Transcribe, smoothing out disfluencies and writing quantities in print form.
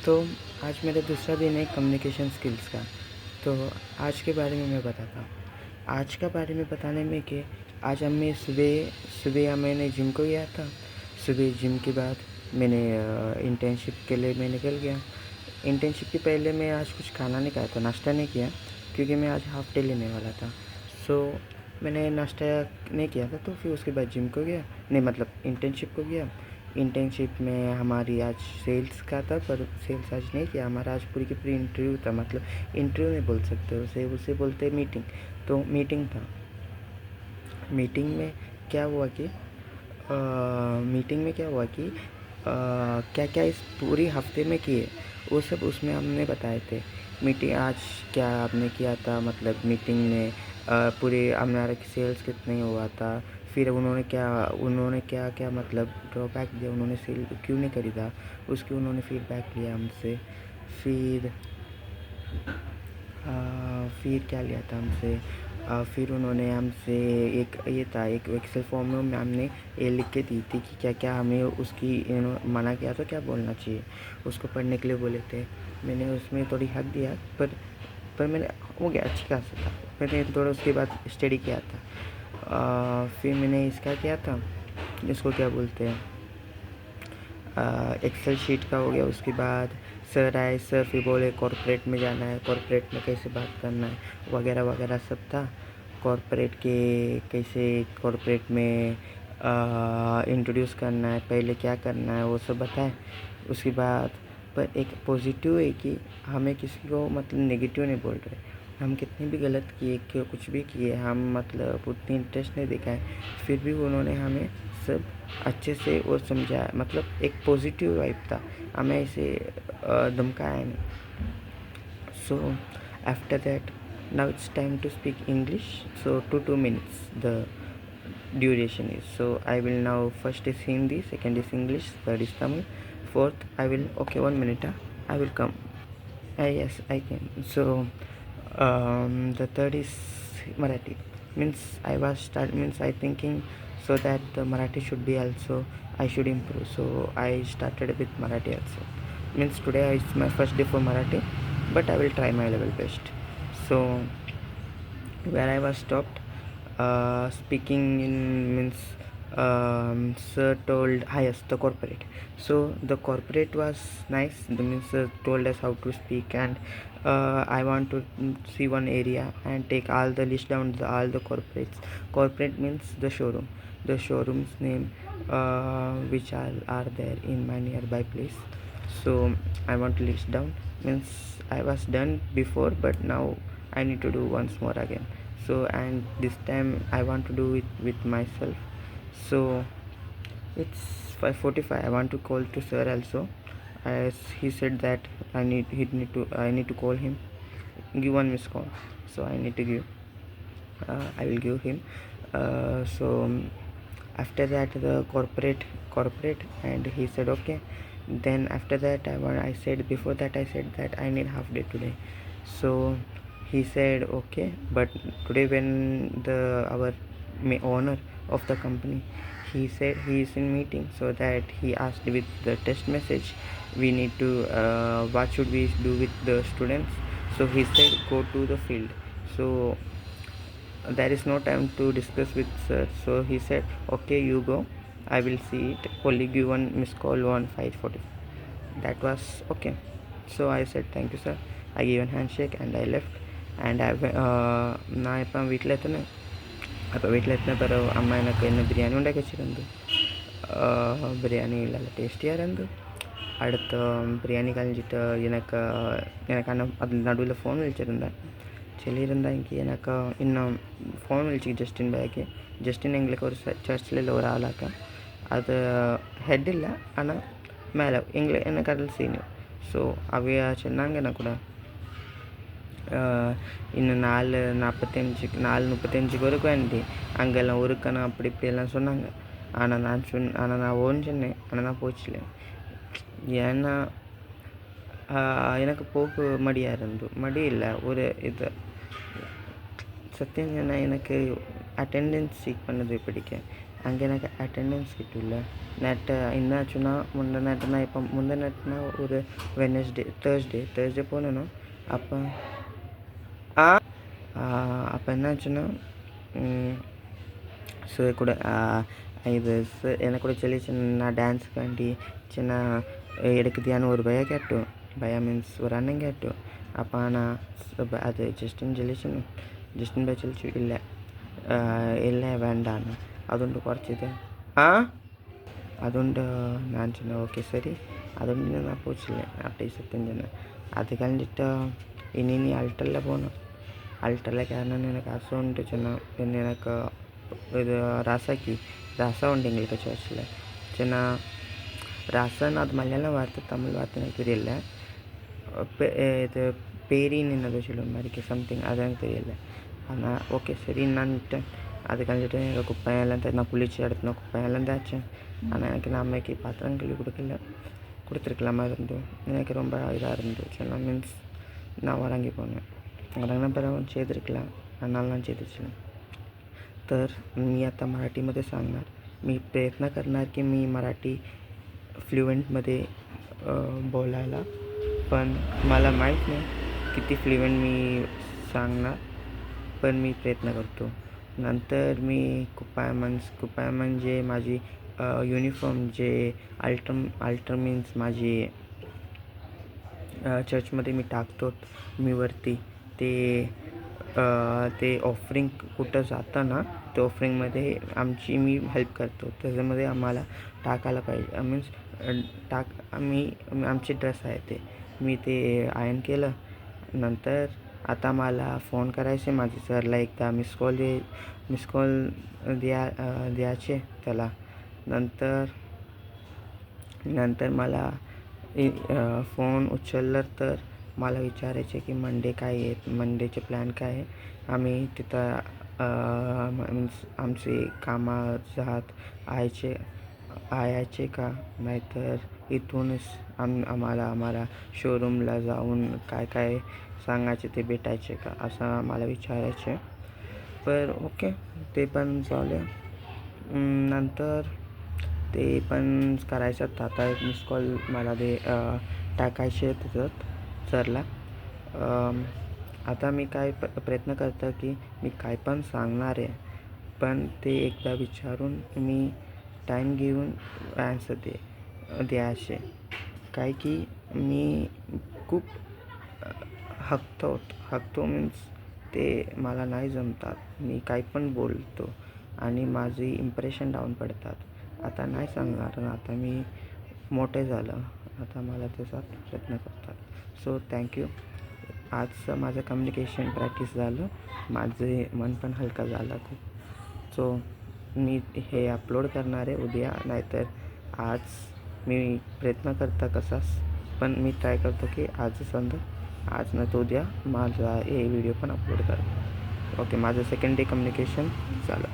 तो आज मेरा दूसरा दिन है कम्युनिकेशन स्किल्स का। तो आज के बारे में मैं बताता हूँ। आज का बारे में बताने में कि आज मैंने मैंने जिम को गया था। सुबह जिम के बाद मैंने इंटर्नशिप के लिए मैं निकल गया। इंटर्नशिप के पहले मैं आज कुछ खाना नहीं खाया था, नाश्ता नहीं किया, क्योंकि मैं आज हाफ डे लेने वाला था। सो मैंने नाश्ता नहीं किया था, तो फिर उसके बाद जिम को गया, नहीं मतलब इंटर्नशिप को गया। इंटर्नशिप में हमारी आज सेल्स का था, पर सेल्स आज नहीं किया। हमारा आज पूरी की पूरी इंटरव्यू था, मतलब इंटरव्यू नहीं बोल सकते उसे बोलते मीटिंग। तो मीटिंग था। मीटिंग में क्या हुआ कि क्या क्या इस पूरी हफ्ते में किए, वो सब उसमें हमने बताए थे। मीटिंग आज क्या आपने किया था, मतलब मीटिंग में पूरे हमारा सेल्स कितने हुआ था, फिर उन्होंने क्या क्या मतलब ड्रॉबैक दिया, उन्होंने सेल क्यों नहीं खरीदा, उसकी उन्होंने फीडबैक लिया हमसे। फिर फिर क्या लिया था हमसे, फिर उन्होंने हमसे एक एक्सेल फॉर्म में हमने ये लिख के दी थी कि क्या क्या हमें उसकी मना किया तो क्या बोलना चाहिए, उसको पढ़ने के लिए बोले थे। मैंने उसमें थोड़ी हक दिया, पर मैंने हो गया, अच्छी खासा था। मैंने थोड़ा उसके बाद स्टडी किया था। फिर मैंने इसका किया था, इसको क्या बोलते हैं, एक्सेल शीट का हो गया। उसके बाद सर आए, सर फिर बोले कॉर्पोरेट में जाना है, कॉर्पोरेट में कैसे बात करना है, वगैरह वगैरह सब था। कॉर्पोरेट के कैसे कॉर्पोरेट में इंट्रोड्यूस करना है, पहले क्या करना है, वो सब बताए। उसके बाद पर एक पॉजिटिव है कि हमें किसी को मतलब नेगेटिव नहीं बोल रहे। हम कितनी भी गलत किए, क्यों कुछ भी किए, हम मतलब उतनी इंटरेस्ट नहीं दिखाए, फिर भी उन्होंने हमें सब अच्छे से वो समझाया, मतलब एक पॉजिटिव वाइब था, हमें ऐसे धमकाया नहीं। So after that now it's time to speak English. So 2 minutes the duration is. So I will now, first is Hindi, second is English, third is Tamil, fourth I will, okay, 1 minute, I will come. Yes, I can. So the third is Marathi. Means I thinking so that the Marathi should be also, I should improve. So I started with Marathi also. Means today is my first day for Marathi, but I will try my level best. So where I was stopped, speaking in means sir told highest the corporate. So the corporate was nice. The means sir told us how to speak, and I want to see one area and take all the list down all the corporates. Corporate means the showroom. The showroom's name which are there in my nearby place. So I want to list down. Means I was done before, but now I need to do once more again. So and this time I want to do it with myself. So it's 5:45. I want to call to sir also, as he said that I need to call him, give one missed call. So I need to give. I will give him. So after that the corporate, and he said okay. Then after that I said, before that I said that I need half day today. So he said okay, but today when the our owner of the company, he said he is in meeting, so that he asked with the test message we need to what should we do with the students. So he said go to the field. So there is no time to discuss with sir. So he said okay, you go, I will see it, only give one missed call on 5:40. That was okay. So I said thank you sir, I gave a handshake and I left. And நான் இப்போ வீட்டில் எத்தினேன். அப்போ வீட்டில் எத்தின பிறகு அம்மா எனக்கு என்ன பிரியாணி உண்டாக்கி வச்சுருந்து. பிரியாணி நல்ல டேஸ்டியாக இருந்து. அடுத்து பிரியாணி கழிஞ்சிட்டு எனக்கு அதில் நடுவில் ஃபோன் விழிச்சிருந்தேன். சொல்லியிருந்தேன் എനിക്ക് எனக்கு இன்னும் ஃபோன் விழிச்சு ஜஸ்டின் பேக்கு. ஜஸ்டின் எங்களுக்கு ஒரு சர்ச்சில் ஒரு ஆளாக்க, அது ஹெட் இல்லை, ஆனால் மேலே எனக்கு அதில் சீனியர். ஸோ அவைய சொன்னாங்க என்ன கூட இன்னும் 4:35 வரைக்கும் ஆண்டி அங்கெல்லாம் உருக்கணும் அப்படி இப்படியெல்லாம் சொன்னாங்க. ஆனால் நான் ஓன்னு சொன்னேன், ஆனால் நான் போச்சுல. ஏன்னா எனக்கு போக்கு மடி இல்லை ஒரு இது. சத்தியம் சொன்னால் எனக்கு அட்டெண்டன்ஸ் சீக் பண்ணது பிடிக்கும். ಹಂಗೆ ನನಗೆ ಅಟೆಂಡೆನ್ಸ್ കിട്ടില്ല ನೆಟ್ ಇನ್ನು ಚುನ ಮುಂದೆ ನೆಟ್ ನಾ ಇപ്പം ಮುಂದೆ ನೆಟ್ನ ஒரு தேர்ஸ்டே போனேனோ அப்போ அப்போ என்னாச்சுன்னா சார் கூட இது சார் எனக்கு கூட சொல்லி சின்ன டான்ஸுக்காண்டி சின்ன எடுக்குதியான்னு ஒரு பையன் கேட்டோம் பையா மீன்ஸ் ஒரு அண்ணன் கேட்டோம் அப்போ நான் அது ஜஸ்டின் பை சொல்லிச்சு இல்லை വേണ്ടാന്ന് അതുകൊണ്ട് കുറച്ചിത് അതുകൊണ്ട് ഞാൻ ചെന്ന ഓക്കെ സരി അതുകൊണ്ട് ഞാൻ പോച്ചില്ലേ ആ ടീച്ചർക്കും ചെന്ന് അത് കഴിഞ്ഞിട്ട് ഇനി അൾട്ടറിൽ പോകണം അൾട്ടറിലെ കാരണം നിനക്ക് അസുഖമുണ്ട് ചെന്ന പിന്നെ എനിക്ക് ഇത് ரச உண்டு எங்களுக்கு சர்ச்சில் சின்ன ரசன்னு அது மலையாளம் வார்த்தை தமிழ் வார்த்தை எனக்கு தெரியல இது பேரின்னு என்னது சொல்லுவோம் மாதிரிக்கு சம்திங் அது எனக்கு தெரியல ஆனால் ஓகே சரி நான்ட்டேன் அது கழிஞ்சிட்டு எங்கள் குப்பையெல்லாம் நான் குளிச்சு எடுத்துனோம் குப்பையெல்லாம் தேய்ச்சேன் ஆனால் எனக்கு நான் அம்மைக்கு பாத்திரம் கழுவி கொடுத்துருக்கலாமா இருந்தோம் எனக்கு ரொம்ப இதாக இருந்துச்சு நான் மீன்ஸ் நான் வழங்கி போனேன் वरंगना परवा செய்திருக்கலாம் அதனால நான் செய்திருச்சேன் तर मी आता मराठीमध्ये सांगणार मी प्रयत्न करणार की मी मराठी फ्लुएंटमध्ये बोलायला पण मला माहीत नाही किती फ्लुएंट मी सांगणार पण मी प्रयत्न करतो नंतर मी कुपाय म्हणजे माझी युनिफॉर्म जे अल्टर मीन्स माझी चर्चमध्ये मी टाकतो मी वरती ते ऑफरिंग कुठं जातं ना ते ऑफरिंगमध्ये आमची मी हेल्प करतो त्याच्यामध्ये आम्हाला टाकायला पाहिजे मीन्स आमचे ड्रेस आहे ते मी ते आयन केलं नंतर आता मला फोन करायचे माझे सरला एकदा मिस कॉल द्यायचे त्याला नंतर मला फोन उचललं तर मला विचारायचे की मंडेचे प्लॅन काय आहे आम्ही तिथं मीन्स आमचे कामात यायचे का नाहीतर इथूनच आम्हाला शोरूमला जाऊन काय सांगायचे ते भेटायचे का असं मला विचारायचे पर ओके ते पण झालं नंतर ते पण करायचं आता एक मिस कॉल मला टाकायचे तिथं सरला आता मी काय प्रयत्न करतो की मी काय पण सांगणार आहे पण ते एकदा विचारून मी टाईम घेऊन आन्सर द्यायचे काय की मी खूप हकतो मीन्स ते मला नाही जमतात मी काय पण बोलतो आणि माझी इम्प्रेशन डाऊन पडतात आता नाही सांगणार आता मी मोठे झालं आता मला त्याचा प्रयत्न करतात सो थँक्यू आजचं माझं कम्युनिकेशन प्रॅक्टिस झालं माझे मन पण हलका झाला खूप सो मी हे अपलोड करणार आहे उद्या नाहीतर आज मी प्रयत्न करता कसाच पण मी ट्राय करतो की आज नाही तर उद्या माझा हे व्हिडिओ पण अपलोड करा ओके माझं सेकंड डे कम्युनिकेशन झालं